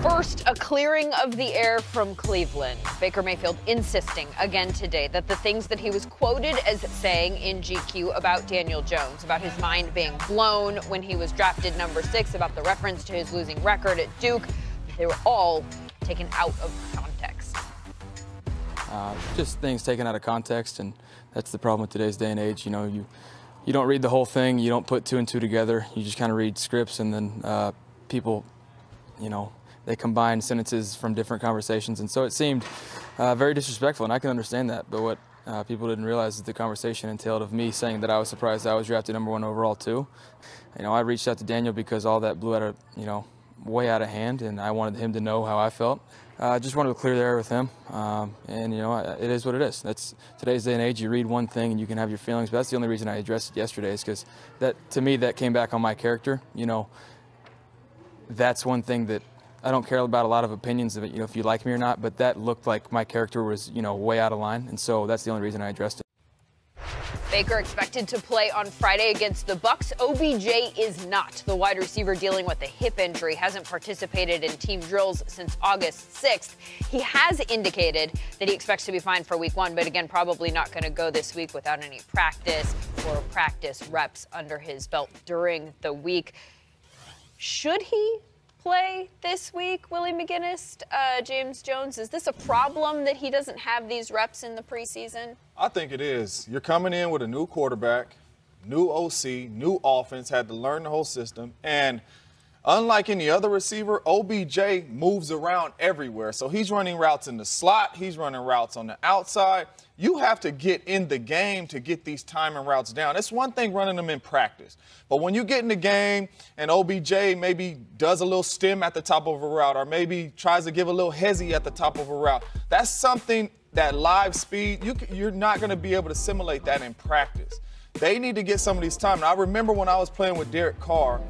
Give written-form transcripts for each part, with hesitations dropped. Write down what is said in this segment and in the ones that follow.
First, a clearing of the air from Cleveland. Baker Mayfield insisting again today that the things that he was quoted as saying in GQ about Daniel Jones, about his mind being blown when he was drafted number 6, about the reference to his losing record at Duke, they were all taken out of context. Just things taken out of context, and that's the problem with today's day and age. You know, you don't read the whole thing, you don't put 2 and 2 together, you just kind of read scripts, and then people, you know, they combine sentences from different conversations, and so it seemed very disrespectful, and I can understand that. But what people didn't realize is the conversation entailed of me saying that I was surprised I was drafted number 1 overall too. You know, I reached out to Daniel because all that blew out of, you know, way out of hand, and I wanted him to know how I felt. I just wanted to clear the air with him, and you know, it is what it is. That's today's day and age. You read one thing and you can have your feelings, but that's the only reason I addressed it yesterday, is because that, to me, that came back on my character. You know, that's one thing that I don't care about a lot of opinions of it, you know, if you like me or not, but that looked like my character was, you know, way out of line, and so that's the only reason I addressed it. Baker expected to play on Friday against the Bucs. OBJ is not. The wide receiver dealing with a hip injury hasn't participated in team drills since August 6th. He has indicated that he expects to be fine for week 1, but again, probably not going to go this week without any practice or practice reps under his belt during the week. Should he play this week, Willie McGinnis? James Jones, is this a problem that he doesn't have these reps in the preseason? I think it is. You're coming in with a new quarterback, new OC, new offense, had to learn the whole system, and unlike any other receiver, OBJ moves around everywhere. So he's running routes in the slot, he's running routes on the outside. You have to get in the game to get these timing routes down. It's one thing running them in practice, but when you get in the game and OBJ maybe does a little stem at the top of a route, or maybe tries to give a little hezzy at the top of a route, that's something, that live speed, you're not going to be able to simulate that in practice. They need to get some of these time. Now, I remember when I was playing with Derek Carr,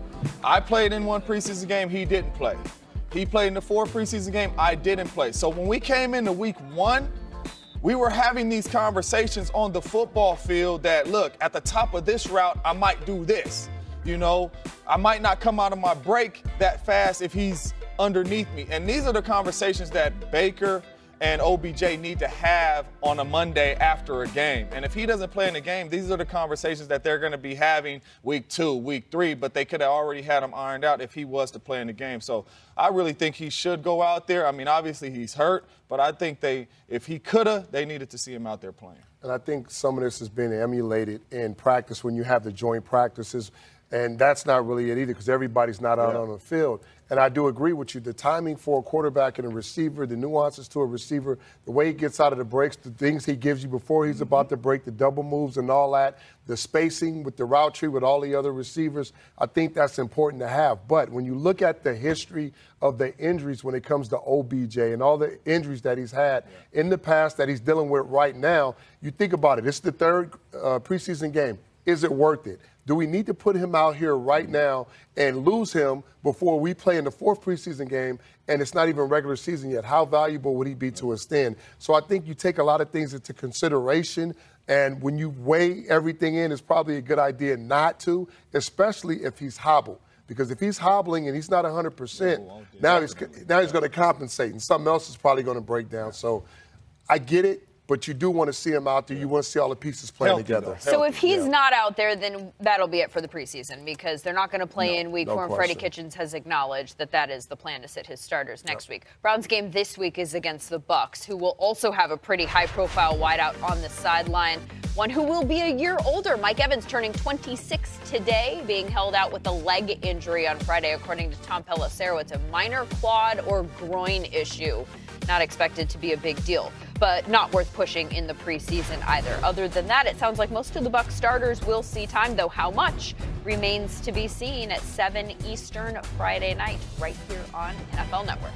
I played in 1 preseason game, he didn't play. He played in the 4 preseason game, I didn't play. So when we came into week 1, we were having these conversations on the football field that, look, at the top of this route, I might do this. You know, I might not come out of my break that fast if he's underneath me. And these are the conversations that Baker and OBJ need to have on a Monday after a game. And if he doesn't play in the game, these are the conversations that they're going to be having week 2, week 3, but they could have already had him ironed out if he was to play in the game. So I really think he should go out there. I mean, obviously he's hurt, but I think if he could have, they needed to see him out there playing. And I think some of this has been emulated in practice when you have the joint practices, and that's not really it either, because everybody's not out on the field. And I do agree with you. The timing for a quarterback and a receiver, the nuances to a receiver, the way he gets out of the breaks, the things he gives you before he's about to break, the double moves and all that, the spacing with the route tree with all the other receivers, I think that's important to have. But when you look at the history of the injuries when it comes to OBJ and all the injuries that he's had in the past that he's dealing with right now, you think about it. It's the 3rd preseason game. Is it worth it? Do we need to put him out here right now and lose him before we play in the 4th preseason game and it's not even regular season yet? How valuable would he be to us then? So I think you take a lot of things into consideration, and when you weigh everything in, it's probably a good idea not to, especially if he's hobbled. Because if he's hobbling and he's not 100%, now he's going to compensate, and something else is probably going to break down. So I get it. But you do want to see him out there. You want to see all the pieces playing together. So if he's not out there, then that'll be it for the preseason, because they're not going to play in week 4. And Freddie Kitchens has acknowledged that that is the plan, to sit his starters next week. Browns game this week is against the Bucs, who will also have a pretty high-profile wideout on the sideline, one who will be a year older. Mike Evans turning 26 today, being held out with a leg injury on Friday, according to Tom Pelissero. It's a minor quad or groin issue. Not expected to be a big deal, but not worth pushing in the preseason either. Other than that, it sounds like most of the Bucs starters will see time, though how much remains to be seen at 7 Eastern Friday night right here on NFL Network.